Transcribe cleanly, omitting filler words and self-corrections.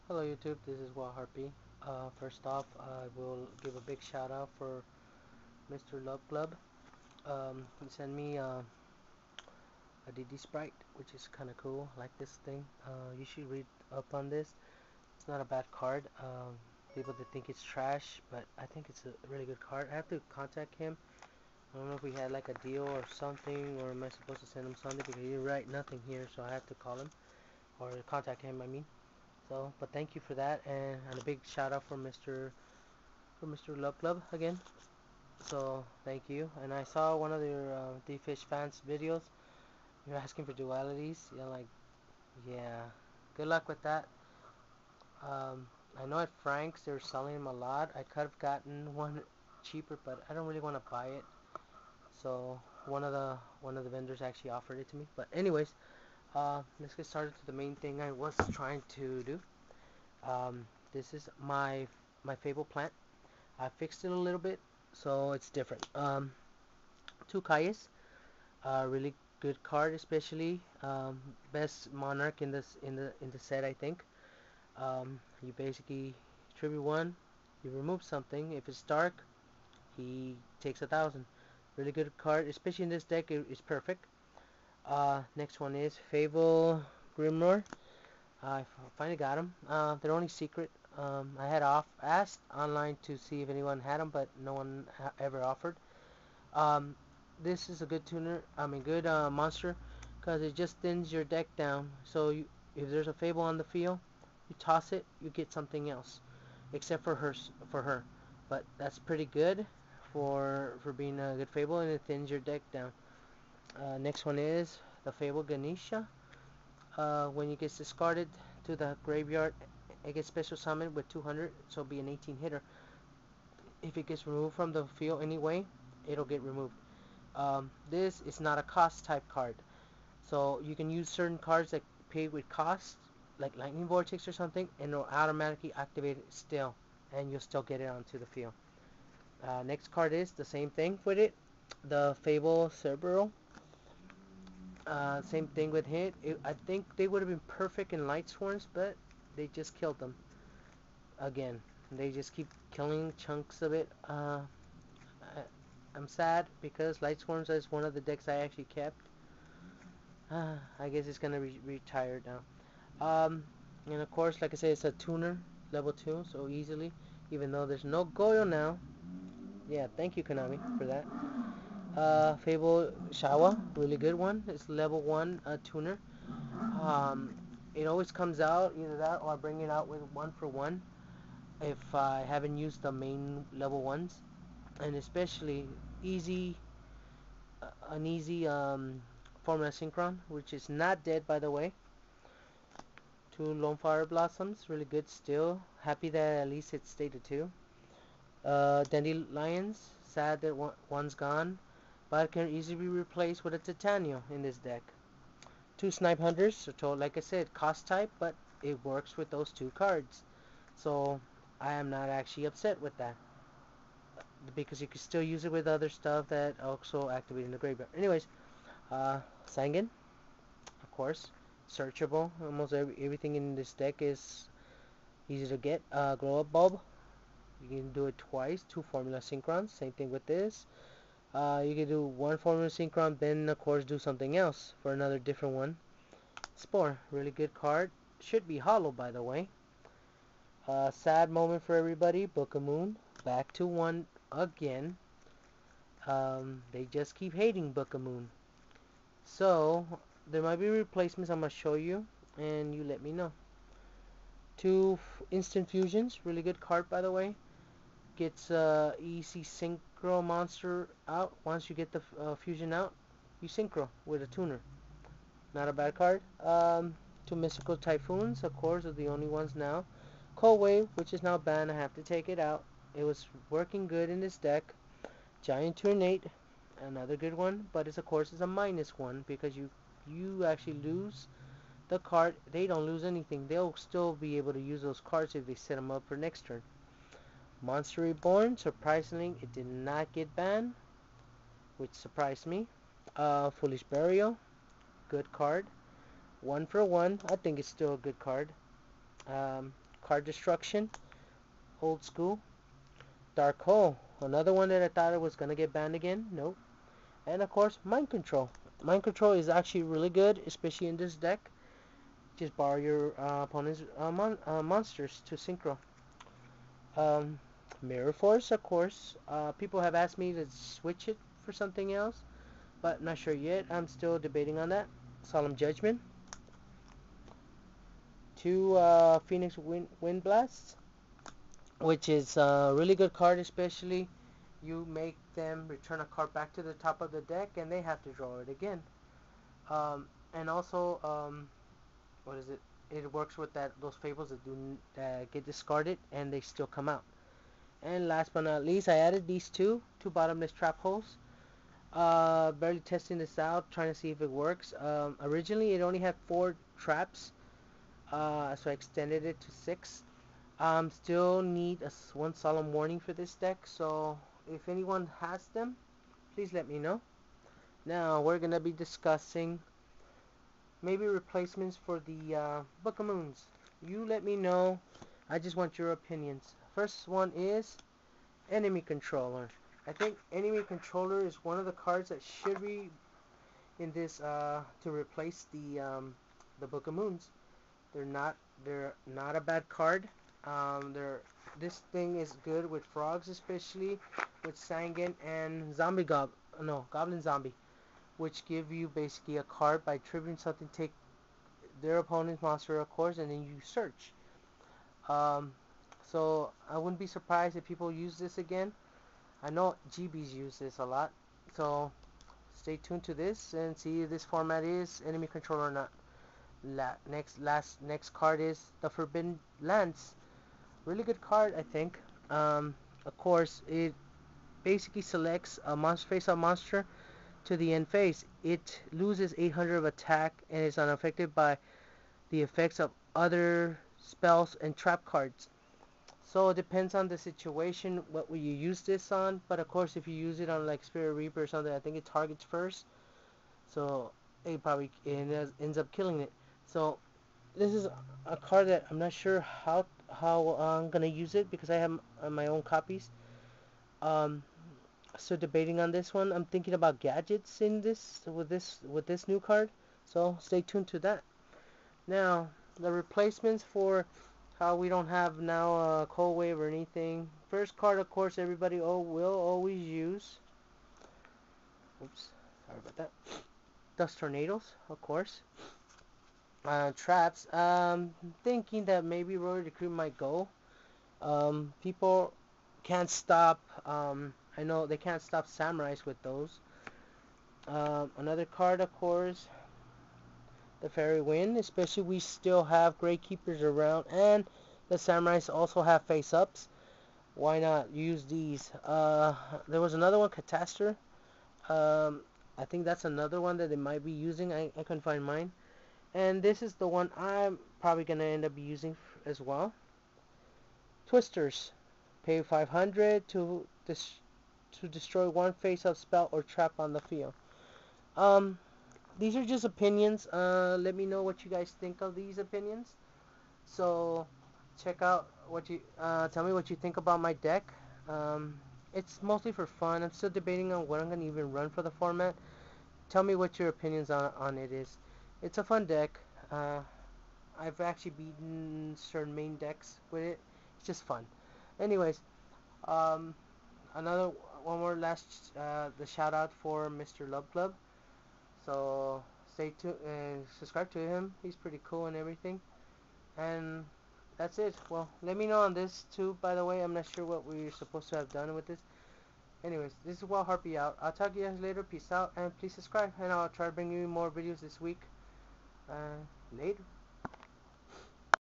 Hello YouTube, this is Wildharpie. First off, I will give a big shout out for Mr. Love Club. He sent me a DD Sprite, which is kind of cool. I like this thing. You should read up on this. It's not a bad card. People that think it's trash, but I think it's a really good card. I have to contact him. I don't know if we had like a deal or something, or am I supposed to send him something because he didn't write nothing here, so I have to call him or contact him. I mean. So, but thank you for that, and a big shout out for Mr. Love Club again. So thank you. And I saw one of your D-Fish fans videos. You're asking for dualities. You're like, yeah. Good luck with that. I know at Frank's they're selling them a lot. I could have gotten one cheaper, but I don't really want to buy it. So one of the vendors actually offered it to me. But anyways, let's get started to the main thing I was trying to do. This is my Fable plant. I fixed it a little bit, so it's different. Two Kayas, really good card, especially best monarch in the set, I think. You basically tribute one, you remove something. If it's dark, he takes 1,000. Really good card, especially in this deck. It's perfect. Next one is Fable Grimnor. I finally got them. They're only secret. I had asked online to see if anyone had them, but no one ever offered. Um, this is a good tuner. I mean, good monster, because it just thins your deck down. So if there's a Fable on the field, you toss it, you get something else, except for her. But that's pretty good for being a good Fable, and it thins your deck down. Next one is the Fable Ganesha. When it gets discarded to the graveyard, it gets special summoned with 200, so it'll be an 18 hitter. If it gets removed from the field anyway, it'll get removed. This is not a cost type card, so you can use certain cards that pay with cost, like Lightning Vortex or something, and it'll automatically activate it still, and you'll still get it onto the field. Next card is the same thing with it, the Fable Cerebral. Same thing with I think they would have been perfect in Light Swarms, but they just killed them again. They just keep killing chunks of it. I'm sad because Light Swarms is one of the decks I actually kept. I guess it's gonna retire now. And of course, like I said, it's a tuner, level 2, so easily. Even though there's no Goyo now. Yeah, thank you Konami for that. Fable Shawa, really good one. It's level 1 tuner. Um, it always comes out either that or I bring it out with 1 for 1 if I haven't used the main level ones, and especially easy, an easy Formula Synchron, which is not dead by the way. Two Lone Fire Blossoms, really good still. Happy that at least it stayed at 2. Dandelions, sad that one's gone, but it can easily be replaced with a Titania in this deck. Two Snipe Hunters, so like I said, cost type, but it works with those two cards. So I am not actually upset with that, because you can still use it with other stuff that also activate in the graveyard. Anyways, Sangan, of course, searchable. Almost everything in this deck is easy to get. Glow Up Bulb, you can do it twice. Two Formula Synchrons, same thing with this. You can do one Formula Synchron, then of course do something else for another different one. Spore, really good card. Should be hollow by the way. Sad moment for everybody. Book of Moon, back to 1 again. They just keep hating Book of Moon. So there might be replacements I'm gonna show you, and you let me know. Two instant fusions, really good card by the way. Gets easy synchro monster out. Once you get the fusion out, you synchro with a tuner. Not a bad card. Two mystical typhoons, of course, are the only ones now. Cold Wave, which is now banned. I have to take it out. It was working good in this deck. Giant Tornado, another good one, but it's of course it's a -1 because you actually lose the card. They don't lose anything. They'll still be able to use those cards if they set them up for next turn. Monster Reborn, surprisingly, it did not get banned, which surprised me. Foolish Burial, good card. 1 for 1. I think it's still a good card. Card Destruction, old school. Dark Hole, another one that I thought it was gonna get banned again. Nope. And of course, Mind Control. Mind Control is actually really good, especially in this deck. Just borrow your opponent's monsters to synchro. Um, Mirror Force, of course. People have asked me to switch it for something else, but not sure yet. I'm still debating on that. Solemn Judgment. Two Phoenix Wind Blasts, which is a really good card, especially you make them return a card back to the top of the deck and they have to draw it again. And also, what is it? It works with those fables that get discarded and they still come out. And last but not least, I added these two bottomless trap holes. Barely testing this out, trying to see if it works. Originally, it only had 4 traps, so I extended it to 6. Still need one solemn warning for this deck, so if anyone has them, please let me know. Now, we're going to be discussing maybe replacements for the Book of Moons. You let me know. I just want your opinions. First one is Enemy Controller. I think Enemy Controller is one of the cards that should be in this to replace the Book of Moons. They're not a bad card. This thing is good with frogs, especially with Sangan and Goblin Zombie, which give you basically a card by triggering something, take their opponent's monster, of course, and then you search. So I wouldn't be surprised if people use this again. I know GBs use this a lot, so stay tuned to this and see if this format is Enemy Controller or not. Next card is the Forbidden Lance. Really good card, I think. Of course, it basically selects a monster face-up monster to the end phase. It loses 800 of attack and is unaffected by the effects of other spells and trap cards. So it depends on the situation what will you use this on, but of course if you use it on like Spirit Reaper or something, I think it targets first, so it probably ends up killing it. So this is a card that I'm not sure how I'm gonna use it because I have my own copies. So debating on this one. I'm thinking about gadgets in this with this new card, so stay tuned to that. Now the replacements for how we don't have now a Cold Wave or anything. First card, of course, everybody will always use. Oops, sorry about that. Dust Tornadoes, of course. Traps. Thinking that maybe Royal Decree might go. People can't stop. I know they can't stop Samurais with those. Another card, of course, the Fairy Wind. Especially we still have Great Keepers around, and the Samurais also have face-ups. Why not use these? There was another one, Catastor. I think that's another one that they might be using. I couldn't find mine. And this is the one I'm probably going to end up using as well. Twisters. Pay 500 to destroy one face-up spell or trap on the field. These are just opinions. Let me know what you guys think of these opinions. So check out tell me what you think about my deck. It's mostly for fun. I'm still debating on what I'm going to even run for the format. Tell me what your opinions on it is. It's a fun deck. I've actually beaten certain main decks with it. It's just fun. Anyways, another one more last the shout out for Mr. Love Club. So stay tuned and subscribe to him. He's pretty cool and everything. And that's it. Well, let me know on this too. By the way, I'm not sure what we're supposed to have done with this. Anyways, this is Wildharpie out. I'll talk to you guys later. Peace out, and please subscribe. And I'll try to bring you more videos this week. Later.